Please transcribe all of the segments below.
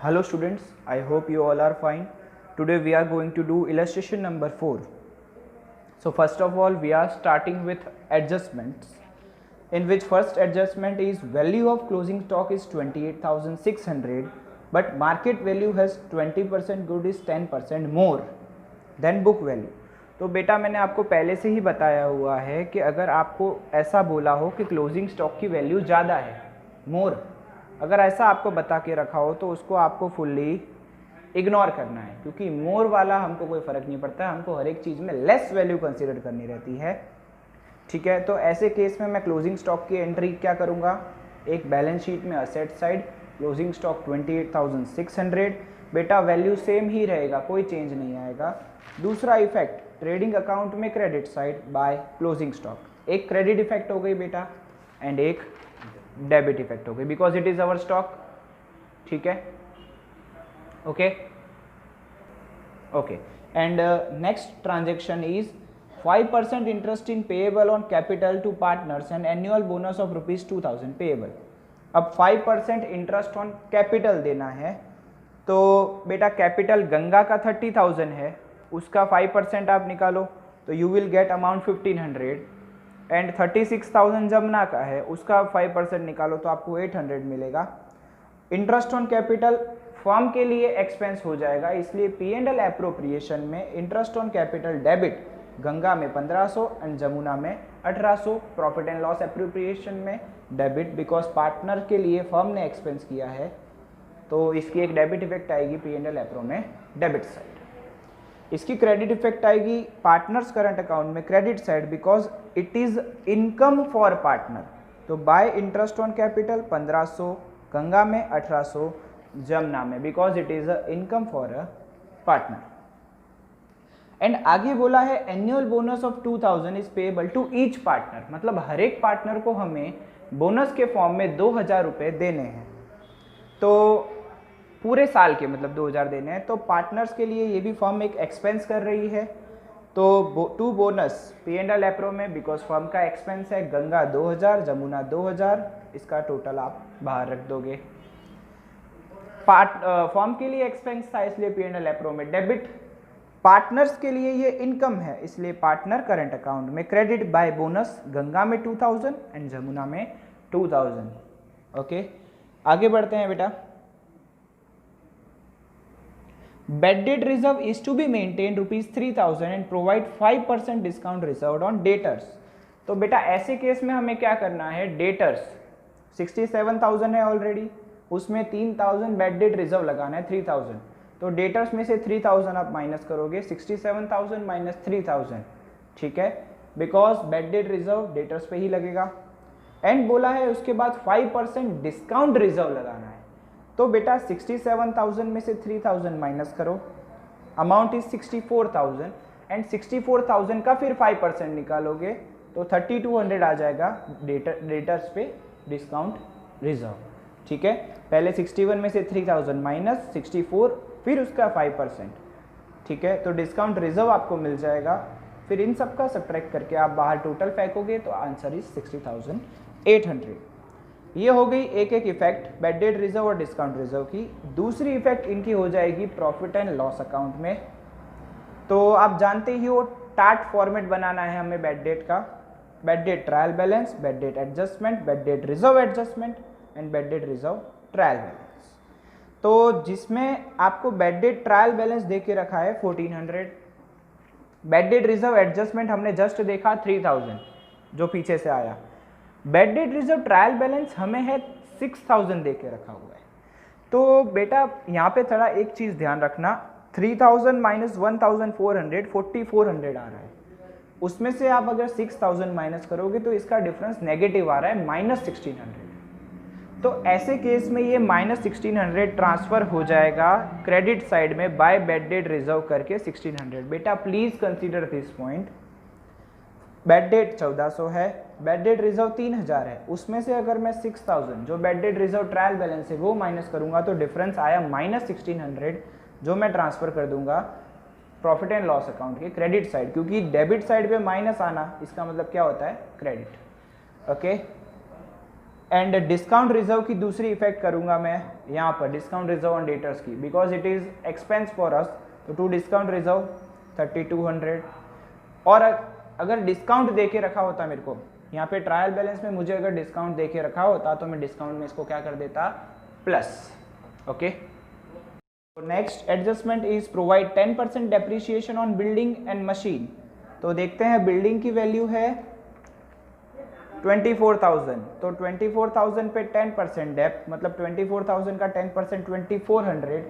Hello students, I hope you all are fine. Today we are going to do illustration number 4. So first of all we are starting with adjustments, in which first adjustment is value of closing stock is 28,600 but market value has 20% good is 10% more than book value. तो बेटा मैंने आपको पहले से ही बताया हुआ है कि अगर आपको ऐसा बोला हो कि क्लोजिंग स्टॉक की वैल्यू ज़्यादा है, मोर, अगर ऐसा आपको बता के रखा हो तो उसको आपको फुल्ली इग्नोर करना है, क्योंकि मोर वाला हमको कोई फ़र्क नहीं पड़ता, हमको हर एक चीज़ में लेस वैल्यू कंसीडर करनी रहती है। ठीक है, तो ऐसे केस में मैं क्लोजिंग स्टॉक की एंट्री क्या करूँगा, एक बैलेंस शीट में असेट साइड क्लोजिंग स्टॉक 28,600, बेटा वैल्यू सेम ही रहेगा, कोई चेंज नहीं आएगा। दूसरा इफेक्ट ट्रेडिंग अकाउंट में credit side by closing stock, एक क्रेडिट इफेक्ट हो गई बेटा एंड एक डेबिट इफेक्ट हो गई, because it is our stock. ठीक है, okay okay. And next transaction is 5% interest in payable on capital to partners and annual bonus of ₹2000 payable. अब 5% इंटरेस्ट ऑन कैपिटल देना है, तो बेटा कैपिटल गंगा का 30,000 है, उसका 5% आप निकालो तो you will gate amount 1500 and 36,000 Jamuna का है, उसका 5% निकालो तो आपको 800 मिलेगा। इंटरेस्ट ऑन कैपिटल फर्म के लिए एक्सपेंस हो जाएगा, इसलिए P&L एप्रोप्रिएशन में interest on capital debit Ganga में 1500 एंड जमुना में 1800, प्रॉफिट एंड लॉस एप्रोप्रिएशन में डेबिट, बिकॉज पार्टनर के लिए फर्म ने एक्सपेंस किया है, तो इसकी एक डेबिट इफेक्ट आएगी P&L एप्रो में डेबिट साइड। इसकी क्रेडिट इफेक्ट आएगी पार्टनर्स करंट अकाउंट में credit side, because it is income for partner. तो by interest on capital 1500 Ganga में, 1800 जमुना में, because it is income for a partner. And आगे बोला है annual bonus of 2000 is payable to each partner, मतलब हर एक पार्टनर को हमें बोनस के फॉर्म में 2000 रुपये देने हैं, तो पूरे साल के मतलब 2000 देने हैं। तो पार्टनर्स के लिए ये भी फर्म एक एक्सपेंस कर रही है, तो टू बोनस P&L एप्रो में, बिकॉज फर्म का एक्सपेंस है गंगा 2000 जमुना 2000, इसका टोटल आप बाहर रख दोगे। फर्म के लिए एक्सपेंस था इसलिए P&L एप्रो में डेबिट, पार्टनर्स के लिए ये इनकम है इसलिए पार्टनर करंट अकाउंट में क्रेडिट बाय बोनस गंगा में 2000 एंड जमुना में 2000। ओके, आगे बढ़ते हैं बेटा। Bad debt reserve is to be maintained ₹3000 and provide 5% discount reserved on debtors। तो बेटा ऐसे केस में हमें क्या करना है, डेटर्स 67,000 है ऑलरेडी, उसमें 3,000 बैड डेट रिजर्व लगाना है 3,000, तो डेटर्स में से 3,000 आप माइनस करोगे, 67,000 माइनस 3,000, ठीक है, because bad debt reserve debtors पे ही लगेगा। एंड बोला है उसके बाद 5% डिस्काउंट रिजर्व लगाना है, तो बेटा 67,000 में से 3,000 माइनस करो, अमाउंट इज 64,000 एंड 64,000 का फिर 5% निकालोगे तो 3,200 आ जाएगा डेटर्स पे डिस्काउंट रिजर्व। ठीक है, पहले 61 में से 3,000 माइनस 64 फिर उसका 5%, ठीक है, तो डिस्काउंट रिजर्व आपको मिल जाएगा, फिर इन सब का सब्ट्रैक्ट करके आप बाहर टोटल फेंकोगे तो आंसर इज 60,800। ये हो गई एक एक इफेक्ट बैड डेट रिजर्व और डिस्काउंट रिजर्व की। दूसरी इफेक्ट इनकी हो जाएगी प्रॉफिट एंड लॉस अकाउंट में। तो आप जानते ही हो टार्ट फॉर्मेट बनाना है हमें बैड डेट का, bad debt trial balance, bad debt adjustment, bad debt reserve adjustment and bad debt reserve trial balance. तो जिसमें आपको बैड डेट ट्रायल बैलेंस दे के रखा है 1400, बैड डेट रिजर्व एडजस्टमेंट हमने जस्ट देखा 3000 जो पीछे से आया, bad debt reserve trial balance हमें है 6000 दे के रखा हुआ है। तो बेटा यहाँ पे थोड़ा एक चीज़ ध्यान रखना, 3000 माइनस 1400 4400 आ रहा है, उसमें से आप अगर 6000 माइनस करोगे तो इसका डिफरेंस नेगेटिव आ रहा है -1600। तो ऐसे केस में ये -1600 ट्रांसफ़र हो जाएगा क्रेडिट साइड में बाय बैड डेट रिजर्व करके 1600। बेटा please consider this point, bad debt 1400 है, बैड डेट रिजर्व 3000 है, उसमें से अगर मैं 6000 जो bad debt reserve trial balance है वो माइनस करूंगा तो डिफरेंस आया -1600, जो मैं ट्रांसफ़र कर दूंगा प्रॉफिट एंड लॉस अकाउंट के क्रेडिट साइड, क्योंकि डेबिट साइड पे माइनस आना इसका मतलब क्या होता है, credit. Okay, and discount reserve की दूसरी इफेक्ट करूंगा मैं यहाँ पर डिस्काउंट रिजर्व ऑन डेटर्स की, because it is expense for us, तो टू डिस्काउंट रिजर्व 3200। और अगर डिस्काउंट दे के रखा होता मेरे को यहाँ पे ट्रायल बैलेंस में, मुझे अगर डिस्काउंट दे के रखा होता तो मैं डिस्काउंट में इसको क्या कर देता, plus. Okay, next adjustment is provide 10% depreciation on building and machine. तो देखते हैं बिल्डिंग की वैल्यू है 24,000, तो 24,000 पे 10% डेप, मतलब 24,000 का 10% 2400,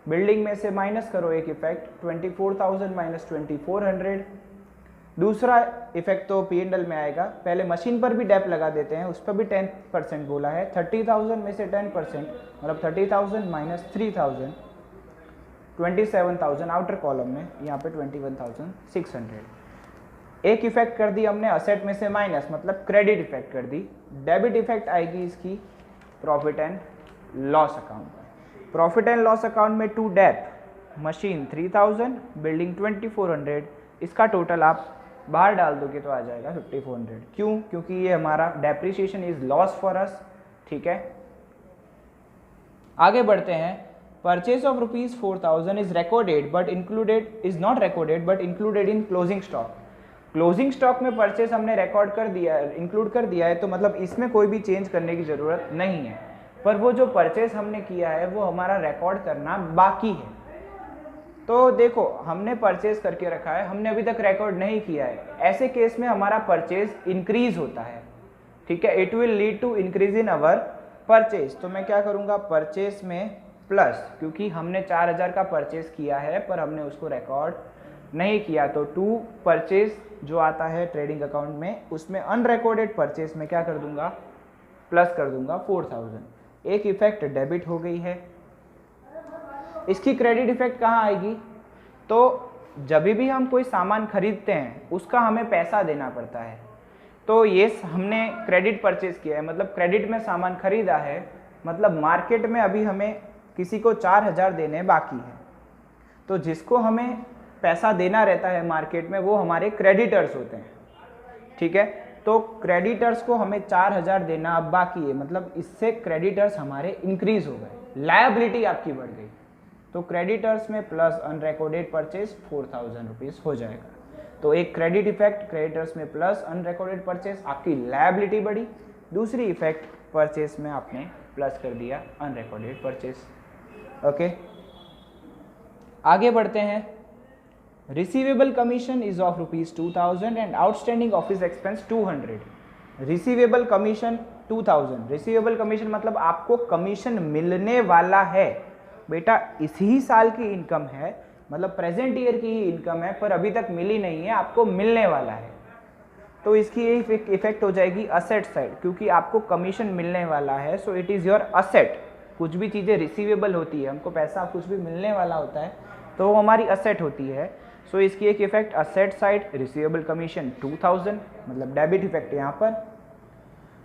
बिल्डिंग में से माइनस करो एक इफेक्ट 24,000 माइनस 2400। दूसरा इफेक्ट तो P&L में आएगा, पहले मशीन पर भी डेप लगा देते हैं, उस पर भी 10% बोला है, 30,000 में से 10% मतलब 30,000 माइनस 3,000 27,000 आउटर कॉलम में, यहाँ पे 21,600। एक इफेक्ट कर दी हमने असेट में से माइनस, मतलब क्रेडिट इफेक्ट कर दी। डेबिट इफेक्ट आएगी इसकी profit and loss account. Profit and loss account में टू डेप, मशीन 3,000, बिल्डिंग 2400, इसका टोटल आप बाहर डाल दोगे तो आ जाएगा 5400। क्यों? क्योंकि ये हमारा depreciation is loss for us. ठीक है, आगे बढ़ते हैं। Purchase of ₹4,000 is recorded but included, is not recorded but included in closing stock. Closing stock में परचेज हमने रिकॉर्ड कर दिया है, इंक्लूड कर दिया है, तो मतलब इसमें कोई भी चेंज करने की ज़रूरत नहीं है, पर वो जो परचेज हमने किया है वो हमारा रिकॉर्ड करना बाकी है। तो देखो हमने परचेज करके रखा है, हमने अभी तक रिकॉर्ड नहीं किया है, ऐसे केस में हमारा परचेज इंक्रीज होता है। ठीक है, it will lead to increase in our purchase. तो मैं क्या करूँगा, परचेज में प्लस, क्योंकि हमने 4,000 का परचेज किया है पर हमने उसको रिकॉर्ड नहीं किया, तो टू परचेज जो आता है ट्रेडिंग अकाउंट में, उसमें अनरिकॉर्डेड परचेज में क्या कर दूंगा, प्लस कर दूंगा 4,000। एक इफेक्ट डेबिट हो गई है। इसकी क्रेडिट इफेक्ट कहाँ आएगी, तो जब भी हम कोई सामान खरीदते हैं उसका हमें पैसा देना पड़ता है, तो ये हमने क्रेडिट परचेज किया है, मतलब क्रेडिट में सामान खरीदा है, मतलब मार्केट में अभी हमें किसी को 4,000 देने बाकी है, तो जिसको हमें पैसा देना रहता है मार्केट में वो हमारे क्रेडिटर्स होते हैं। ठीक है, तो क्रेडिटर्स को हमें 4,000 देना अब बाकी है, मतलब इससे क्रेडिटर्स हमारे इंक्रीज हो गए, लायबिलिटी आपकी बढ़ गई, तो क्रेडिटर्स में प्लस अनरिकॉर्डेड परचेज 4,000 रुपीज़ हो जाएगा। तो एक क्रेडिट इफेक्ट क्रेडिटर्स में प्लस अनरिकॉर्डेड परचेज, आपकी लायबिलिटी बढ़ी। दूसरी इफेक्ट परचेज में आपने प्लस कर दिया अनरिकॉर्डेड परचेज। ओके, आगे बढ़ते हैं। Receivable commission is of ₹2,000 and outstanding office expense 200। Receivable commission 2,000, receivable commission मतलब आपको कमीशन मिलने वाला है बेटा, इसी साल की इनकम है, मतलब प्रेजेंट ईयर की ही इनकम है, पर अभी तक मिली नहीं है, आपको मिलने वाला है, तो इसकी इफेक्ट हो जाएगी असेट साइड, क्योंकि आपको कमीशन मिलने वाला है, so it is your asset. कुछ भी चीज़ें रिसीवेबल होती है, हमको पैसा कुछ भी मिलने वाला होता है, तो वो हमारी असेट होती है। सो इसकी एक effect asset side, receivable commission 2,000, मतलब डेबिट इफेक्ट यहाँ पर।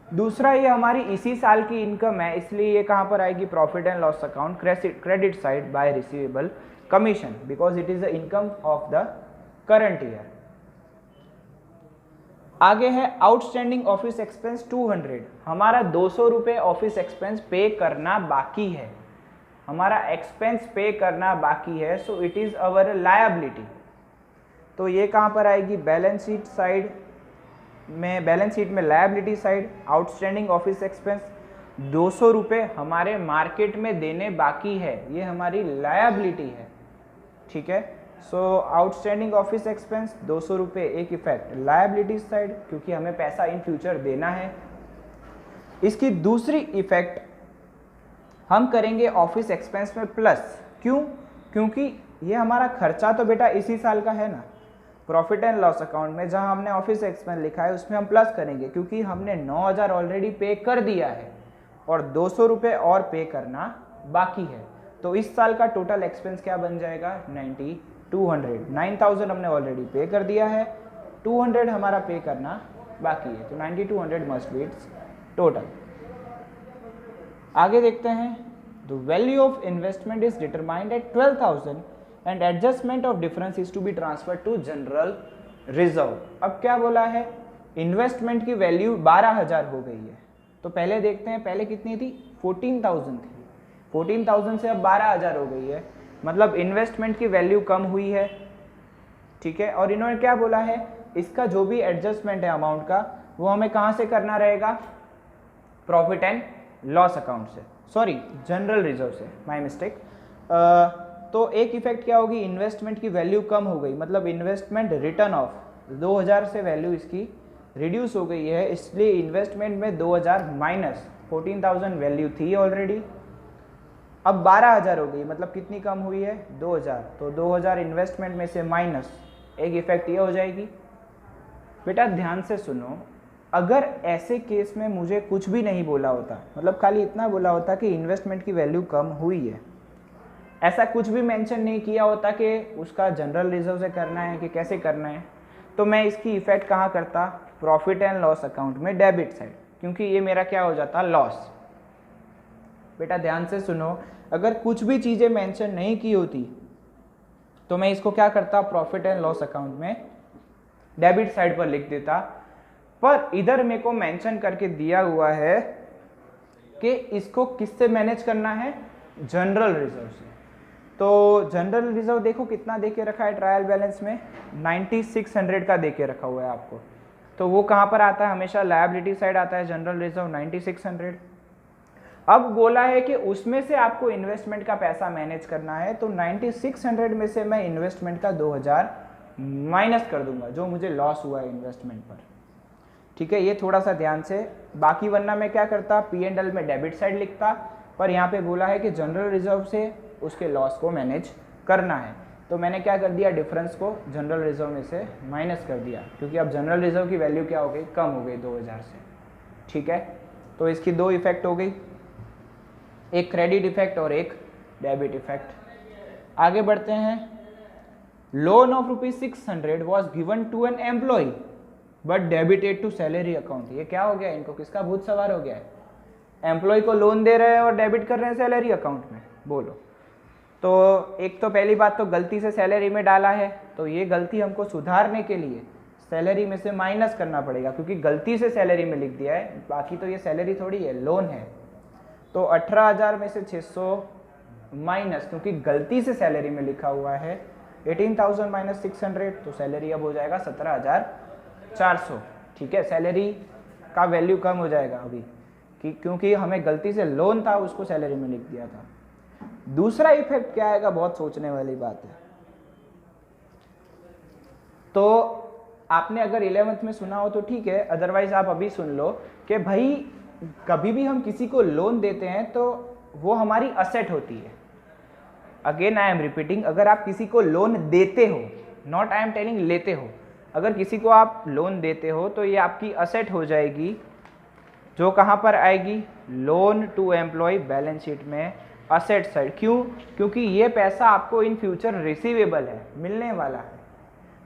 दूसरा, ये हमारी इसी साल की इनकम है, इसलिए ये कहाँ पर आएगी, profit and loss account, credit side bye receivable commission, because it is the income of the current year. आगे है आउटस्टैंडिंग ऑफिस एक्सपेंस 200, हमारा 200 रुपये ऑफिस एक्सपेंस पे करना बाकी है, हमारा एक्सपेंस पे करना बाकी है, so it is our liability. तो ये कहाँ पर आएगी, बैलेंस शीट साइड में, बैलेंस शीट में liability side, outstanding office expense 200 रुपये हमारे मार्केट में देने बाकी है, ये हमारी लायबिलिटी है। ठीक है, सो आउटस्टैंडिंग ऑफिस एक्सपेंस 200 रुपये, एक इफेक्ट लायबिलिटी साइड, क्योंकि हमें पैसा इन फ्यूचर देना है। इसकी दूसरी इफेक्ट हम करेंगे ऑफिस एक्सपेंस में प्लस, क्यों, क्योंकि ये हमारा खर्चा तो बेटा इसी साल का है ना, प्रॉफिट एंड लॉस अकाउंट में जहां हमने ऑफिस एक्सपेंस लिखा है उसमें हम प्लस करेंगे, क्योंकि हमने 9,000 ऑलरेडी पे कर दिया है और 200 रुपये और पे करना बाकी है, तो इस साल का टोटल एक्सपेंस क्या बन जाएगा, 9,200। 9,000 हमने ऑलरेडी पे कर दिया है, 200 हमारा पे करना बाकी है, तो 9,200 मस्ट बी इट्स टोटल। आगे देखते हैं, the value of investment is determined at 12,000 and adjustment of difference is to be transfer to general reserve. अब क्या बोला है, इन्वेस्टमेंट की वैल्यू 12,000 हो गई है, तो पहले देखते हैं, पहले कितनी थी, 14,000 थी, 14,000 से अब 12,000 हो गई है, मतलब इन्वेस्टमेंट की वैल्यू कम हुई है, ठीक है। और इन्होंने क्या बोला है, इसका जो भी एडजस्टमेंट है अमाउंट का, वो हमें कहाँ से करना रहेगा, प्रॉफिट एंड लॉस अकाउंट से, सॉरी जनरल रिजर्व से, माय मिस्टेक। तो एक इफेक्ट क्या होगी, इन्वेस्टमेंट की वैल्यू कम हो गई, मतलब इन्वेस्टमेंट रिटर्न ऑफ 2,000 से वैल्यू इसकी रिड्यूस हो गई है, इसलिए इन्वेस्टमेंट में 2,000 माइनस 14,000 वैल्यू थी ऑलरेडी, अब 12,000 हो गई, मतलब कितनी कम हुई है, 2,000। तो 2,000 इन्वेस्टमेंट में से माइनस, एक इफेक्ट ये हो जाएगी। बेटा ध्यान से सुनो, अगर ऐसे केस में मुझे कुछ भी नहीं बोला होता, मतलब खाली इतना बोला होता कि इन्वेस्टमेंट की वैल्यू कम हुई है, ऐसा कुछ भी मेंशन नहीं किया होता कि उसका जनरल रिजर्व से करना है कि कैसे करना है, तो मैं इसकी इफेक्ट कहाँ करता, प्रॉफिट एंड लॉस अकाउंट में डेबिट साइड, क्योंकि ये मेरा क्या हो जाता, लॉस। बेटा ध्यान से सुनो, अगर कुछ भी चीज़ें मेंशन नहीं की होती तो मैं इसको क्या करता, प्रॉफिट एंड लॉस अकाउंट में डेबिट साइड पर लिख देता, पर इधर मेरे को मेंशन करके दिया हुआ है कि इसको किससे मैनेज करना है, जनरल रिजर्व से। तो जनरल रिजर्व देखो कितना दे के रखा है ट्रायल बैलेंस में, 9600 का दे के रखा हुआ है आपको, तो वो कहाँ पर आता है, हमेशा लायबिलिटी साइड आता है जनरल रिजर्व 9600। अब बोला है कि उसमें से आपको इन्वेस्टमेंट का पैसा मैनेज करना है, तो 9600 में से मैं इन्वेस्टमेंट का 2,000 माइनस कर दूंगा, जो मुझे लॉस हुआ है इन्वेस्टमेंट पर, ठीक है। ये थोड़ा सा ध्यान से, बाकी वरना मैं क्या करता, P&L में डेबिट साइड लिखता, पर यहाँ पे बोला है कि जनरल रिजर्व से उसके लॉस को मैनेज करना है, तो मैंने क्या कर दिया, डिफरेंस को जनरल रिजर्व में से माइनस कर दिया, क्योंकि अब जनरल रिजर्व की वैल्यू क्या हो गई, कम हो गई 2,000 से, ठीक है। तो इसकी दो इफेक्ट हो गई, एक क्रेडिट इफेक्ट और एक डेबिट इफेक्ट। आगे बढ़ते हैं, loan of ₹600 was given to an employee but debited to salary account. ये क्या हो गया, इनको किसका भूत सवार हो गया है, एम्प्लॉय को लोन दे रहे हैं और डेबिट कर रहे हैं सैलरी अकाउंट में, बोलो। तो एक तो पहली बात तो गलती से सैलरी में डाला है, तो ये गलती हमको सुधारने के लिए सैलरी में से माइनस करना पड़ेगा, क्योंकि गलती से सैलरी में लिख दिया है, बाकी तो ये सैलरी थोड़ी है, लोन है। तो 18,000 में से 600 माइनस, क्योंकि गलती से सैलरी में लिखा हुआ है 18,000 माइनस 600, तो सैलरी अब हो जाएगा 17,400, ठीक है। सैलरी का वैल्यू कम हो जाएगा अभी, क्योंकि हमें गलती से लोन था, उसको सैलरी में लिख दिया था। दूसरा इफेक्ट क्या आएगा, बहुत सोचने वाली बात है। तो आपने अगर 11th में सुना हो तो ठीक है, अदरवाइज आप अभी सुन लो कि भाई कभी भी हम किसी को लोन देते हैं तो वो हमारी असेट होती है। अगेन आई एम रिपीटिंग, अगर आप किसी को लोन देते हो, नॉट आई एम टेलिंग लेते हो, अगर किसी को आप लोन देते हो तो ये आपकी असेट हो जाएगी, जो कहाँ पर आएगी, loan to employee balance sheet में असेट साइड। क्यों, क्योंकि ये पैसा आपको इन फ्यूचर रिसीवेबल है, मिलने वाला है।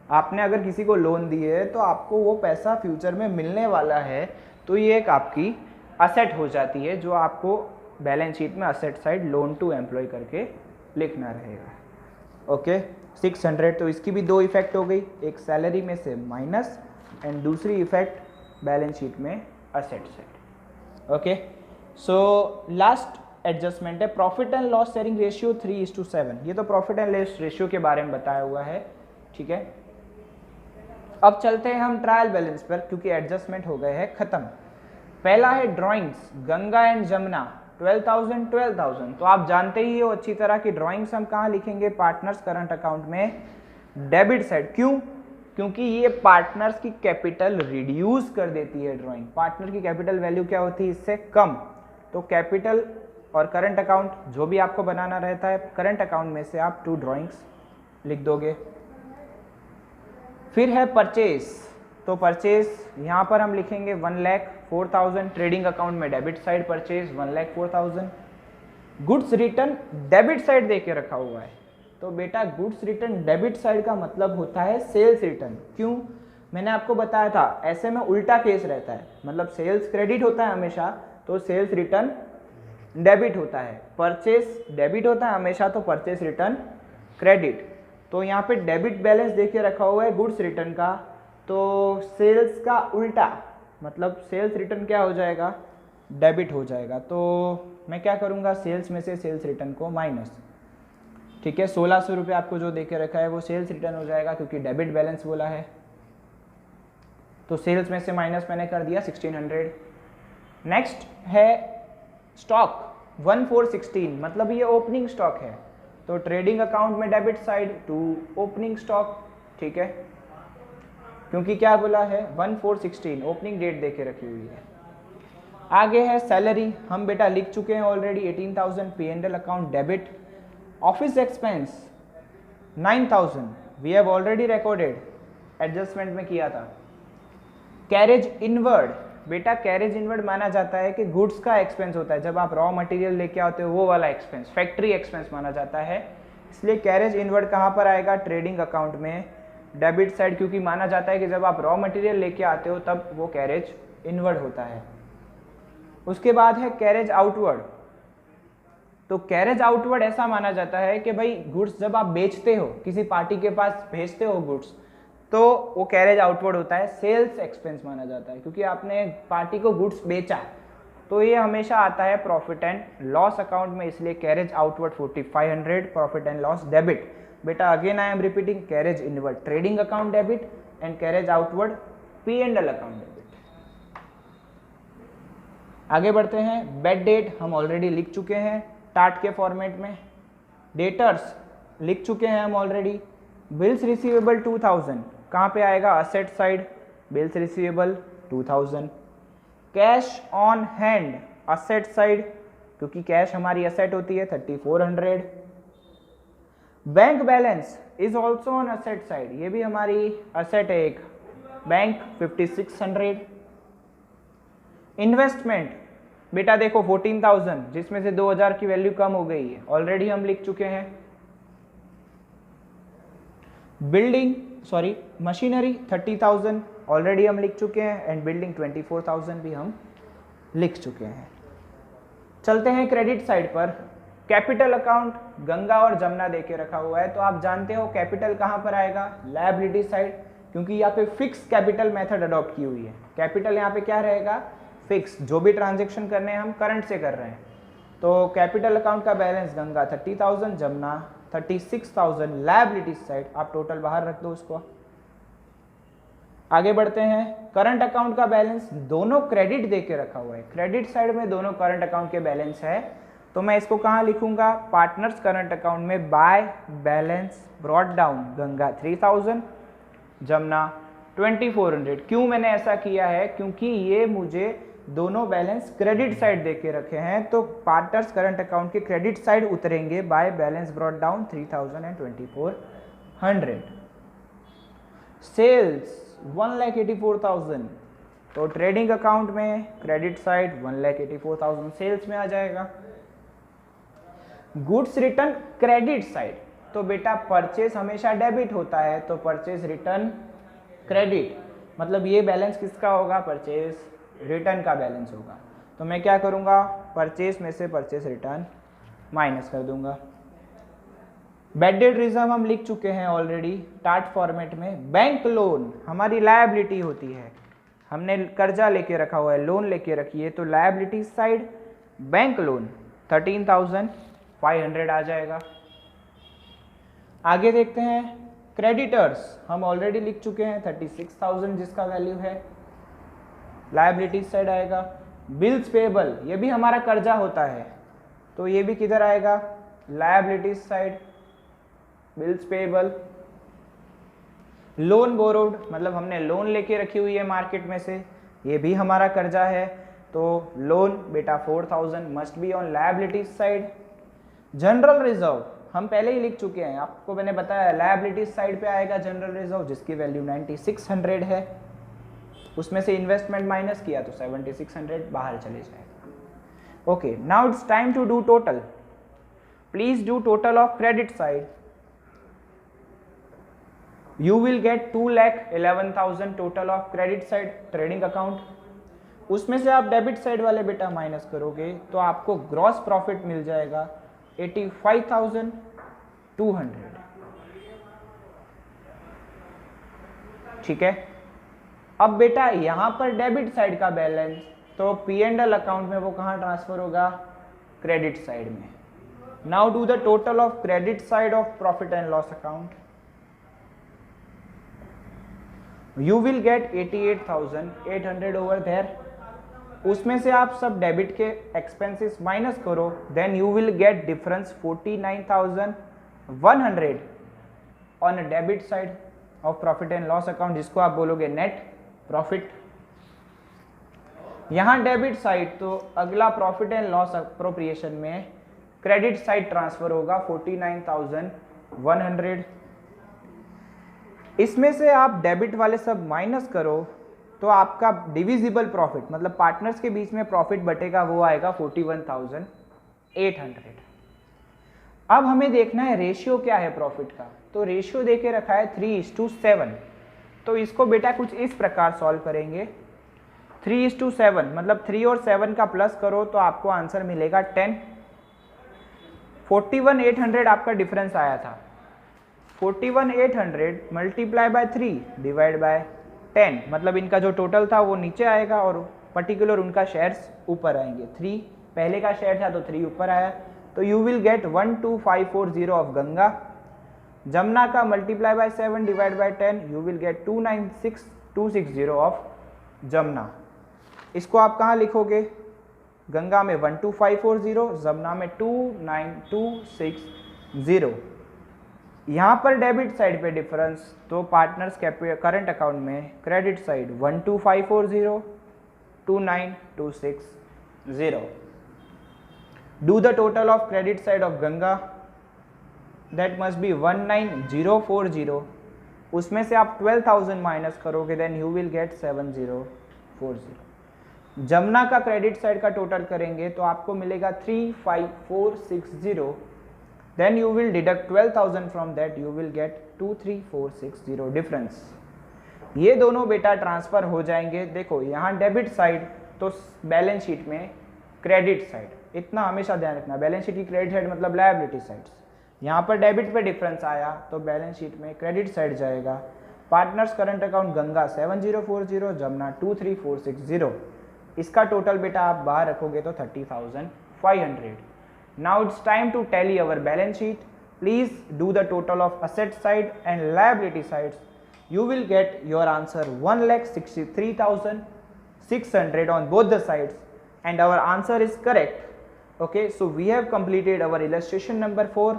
आपने अगर किसी को लोन दिए है तो आपको वो पैसा फ्यूचर में मिलने वाला है, तो ये एक आपकी असेट हो जाती है, जो आपको बैलेंस शीट में asset side loan to employee करके लिखना रहेगा। ओके, 600, तो इसकी भी दो इफेक्ट हो गई, एक सैलरी में से माइनस एंड दूसरी इफेक्ट बैलेंस शीट में asset side. Okay, so last adjustment है profit and loss sharing ratio 3:7। ये तो प्रॉफिट एंड लॉस रेशियो के बारे में बताया हुआ है, ठीक है। अब चलते हैं हम ट्रायल बैलेंस पर, क्योंकि एडजस्टमेंट हो गए हैं खत्म। पहला है ड्राइंग्स, गंगा एंड जमुना, 12,000। तो आप जानते ही हो अच्छी तरह की ड्राइंग्स हम कहाँ लिखेंगे, पार्टनर्स करंट अकाउंट में डेबिट साइड। क्यों, क्योंकि ये पार्टनर्स की कैपिटल रिड्यूस कर देती है ड्राइंग। पार्टनर की कैपिटल वैल्यू क्या होती है, इससे कम। तो कैपिटल और करंट अकाउंट जो भी आपको बनाना रहता है, करंट अकाउंट में से आप 2 ड्राइंग्स लिख दोगे। फिर है परचेज, तो परचेज यहाँ पर हम लिखेंगे 1,04,000, ट्रेडिंग अकाउंट में debit side purchase 1,04,000। Goods return debit side दे के रखा हुआ है, तो बेटा गुड्स रिटर्न डेबिट साइड का मतलब होता है सेल्स रिटर्न। क्यों, मैंने आपको बताया था ऐसे में उल्टा केस रहता है, मतलब सेल्स क्रेडिट होता है हमेशा, तो सेल्स रिटर्न डेबिट होता है। परचेस डेबिट होता है हमेशा, तो परचेस रिटर्न क्रेडिट। तो यहाँ पे डेबिट बैलेंस देके रखा हुआ है गुड्स रिटर्न का, तो सेल्स का उल्टा, मतलब सेल्स रिटर्न क्या हो जाएगा, डेबिट हो जाएगा। तो मैं क्या करूँगा, सेल्स में से सेल्स रिटर्न को माइनस, ठीक है। 1600 रुपये आपको जो देके रखा है वो सेल्स रिटर्न हो जाएगा क्योंकि डेबिट बैलेंस बोला है। तो सेल्स में से माइनस मैंने कर दिया 1600। नेक्स्ट है स्टॉक 1416, मतलब ये ओपनिंग स्टॉक है, तो ट्रेडिंग अकाउंट में debit side to opening stock, ठीक है, क्योंकि क्या बोला है 1416 ओपनिंग डेट देके रखी हुई है। आगे है सैलरी, हम बेटा लिख चुके हैं already 18,000 P&L account debit. Office expense 9,000 we have already recorded, adjustment में किया था। कैरेज इनवर्ड, बेटा कैरेज इनवर्ड माना जाता है कि गुड्स का एक्सपेंस होता है, जब आप रॉ मटेरियल लेके आते हो वो वाला एक्सपेंस, फैक्ट्री एक्सपेंस माना जाता है, इसलिए कैरेज इनवर्ड कहाँ पर आएगा, ट्रेडिंग अकाउंट में डेबिट साइड, क्योंकि माना जाता है कि जब आप रॉ मटेरियल लेके आते हो तब वो कैरेज इनवर्ड होता है। उसके बाद है कैरेज आउटवर्ड, तो कैरेज आउटवर्ड ऐसा माना जाता है कि भाई गुड्स जब आप बेचते हो, किसी पार्टी के पास भेजते हो गुड्स, तो वो कैरेज आउटवर्ड होता है, सेल्स एक्सपेंस माना जाता है, क्योंकि आपने पार्टी को गुड्स बेचा, तो ये हमेशा आता है प्रॉफिट एंड लॉस अकाउंट में, इसलिए carriage outward 4500, profit and loss debit. बेटा again I am repeating, carriage inward trading account debit and carriage outward P&L account debit. आगे बढ़ते हैं, बेड डेट हम ऑलरेडी लिख चुके हैं टार्ट के फॉर्मेट में, डेटर्स लिख चुके हैं हम ऑलरेडी, बिल्स रिसीवेबल 2000 कहाँ पे आएगा, asset side, bills receivable 2000, cash on hand asset side, क्योंकि कैश हमारी असेट होती है 3400, bank balance is also on asset side, ये भी हमारी असेट है एक, बैंक 5600, इन्वेस्टमेंट बेटा देखो 14,000, जिसमें से 2000 की वैल्यू कम हो गई है, ऑलरेडी हम लिख चुके हैं। मशीनरी 30,000 ऑलरेडी हम लिख चुके हैं, एंड बिल्डिंग 24,000 भी हम लिख चुके हैं। चलते हैं क्रेडिट साइड पर, कैपिटल अकाउंट गंगा और जमुना देके रखा हुआ है, तो आप जानते हो कैपिटल कहाँ पर आएगा, लायबिलिटी साइड, क्योंकि यहाँ पे फिक्स कैपिटल मेथड अडॉप्ट की हुई है। कैपिटल यहाँ पे क्या रहेगा, फिक्स, जो भी ट्रांजेक्शन करने हैं हम करंट से कर रहे हैं, तो कैपिटल अकाउंट का balance Ganga 30,000, Jamuna 36,000, liability side आप टोटल बाहर रख दो उसको। आगे बढ़ते हैं, करंट अकाउंट का बैलेंस दोनों क्रेडिट देके रखा हुआ है, क्रेडिट साइड में दोनों करंट अकाउंट के बैलेंस है, तो मैं इसको कहाँ लिखूंगा, पार्टनर्स करंट अकाउंट में bye balance brought down Ganga 3000, Jamuna 2400। क्यों मैंने ऐसा किया है, क्योंकि ये मुझे दोनों बैलेंस क्रेडिट साइड देके रखे हैं, तो पार्टनर्स करंट अकाउंट के क्रेडिट साइड उतरेंगे by balance brought down 3000 and 2400। Sales 1,84,000, तो ट्रेडिंग अकाउंट में क्रेडिट साइड 1,84,000 सेल्स में आ जाएगा। गुड्स रिटर्न क्रेडिट साइड, तो बेटा परचेज हमेशा डेबिट होता है, तो परचेज रिटर्न क्रेडिट, मतलब ये बैलेंस किसका होगा, परचेज रिटर्न का बैलेंस होगा, तो मैं क्या करूंगा, परचेज में से परचेज रिटर्न माइनस कर दूंगा। बैड डेट रिजर्व हम लिख चुके हैं ऑलरेडी टार्ट फॉर्मेट में। बैंक लोन हमारी लायबिलिटी होती है, हमने कर्जा लेके रखा हुआ है, लोन लेके रखी है, तो लायबिलिटी साइड बैंक लोन 13,500 आ जाएगा। आगे देखते हैं, क्रेडिटर्स हम ऑलरेडी लिख चुके हैं 36,000 जिसका वैल्यू है, लायबिलिटी साइड आएगा। बिल्स पेबल ये भी हमारा कर्जा होता है, तो ये भी किधर आएगा, liability side bills payable. Loan borrowed मतलब हमने लोन लेके रखी हुई है मार्केट में से, ये भी हमारा कर्जा है, तो लोन बेटा 4,000 must be on liability side. General reserve हम पहले ही लिख चुके हैं, आपको मैंने बताया लायबिलिटी साइड पे आएगा जनरल रिजर्व, जिसकी वैल्यू 9600 है, उसमें से इन्वेस्टमेंट माइनस किया तो 7600 बाहर चले जाएगा। Okay, now it's time to do total. Please do total of credit side. You will get 2,11,000 total of credit side trading account, उसमें से आप डेबिट साइड वाले बेटा माइनस करोगे तो आपको ग्रॉस प्रॉफिट मिल जाएगा 85,200। ठीक है, अब बेटा यहां पर डेबिट साइड का बैलेंस तो P&L अकाउंट में वो कहाँ ट्रांसफर होगा, क्रेडिट साइड में। Now do the total of credit side of profit and loss account. You will get 88,800 over there. उसमें से आप सब डेबिट के एक्सपेंसेस माइनस करो, then you will get difference 49,100 on a debit side of profit and loss account, जिसको आप बोलोगे net profit. यहाँ डेबिट साइड, तो अगला प्रॉफिट एंड लॉस अप्रोप्रिएशन में क्रेडिट साइड ट्रांसफर होगा 49,100। इसमें से आप डेबिट वाले सब माइनस करो तो आपका डिविजिबल प्रॉफिट, मतलब पार्टनर्स के बीच में प्रॉफिट बटेगा, वो आएगा 41,800। अब हमें देखना है रेशियो क्या है प्रॉफिट का। तो रेशियो देके रखा है 3:7। तो इसको बेटा कुछ इस प्रकार सॉल्व करेंगे। 3:7 मतलब 3 और 7 का प्लस करो तो आपको आंसर मिलेगा 10। 41,800 आपका डिफरेंस आया था। 41,800 मल्टीप्लाई बाय 3 डिवाइड बाय 10, मतलब इनका जो टोटल था वो नीचे आएगा और पर्टिकुलर उनका शेयर्स ऊपर आएंगे। 3 पहले का शेयर था तो 3 ऊपर आया, तो you will get 12,540 of Ganga. Jamuna का multiply by 7 divide by 10, you will get 296,260 of Jamuna. इसको आप कहाँ लिखोगे, गंगा में 12,540, जमुना में 29260। यहाँ पर डेबिट साइड पे डिफरेंस, तो पार्टनर्स करंट अकाउंट में credit side 12,540, 29260। Do the total of credit side of Ganga, that must be 19,040। उसमें से आप 12,000 माइनस करोगे, then you will get 7,040। Jamuna का क्रेडिट साइड का टोटल करेंगे तो आपको मिलेगा 3,5,460। then you will deduct 12,000 from that, you will get 23,460 difference. ये दोनों बेटा ट्रांसफर हो जाएंगे। देखो यहाँ डेबिट साइड तो बैलेंस शीट में क्रेडिट साइड, इतना हमेशा ध्यान रखना, बैलेंस शीट की क्रेडिट साइड मतलब लायबिलिटी साइड्स। यहाँ पर डेबिट पे डिफरेंस आया तो बैलेंस शीट में क्रेडिट साइड जाएगा। Partners current account Ganga 7,040, Jamuna 23,460। इसका टोटल बेटा आप बाहर रखोगे तो 30,500। Now it's time to tally our balance sheet. Please do the total of asset side and liability sides. You will get your answer 1,63,600 on both the sides, and our answer is correct. Okay, so we have completed our illustration number 4.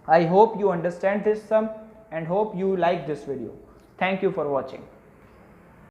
I hope you understand this sum and hope you like this video. Thank you for watching.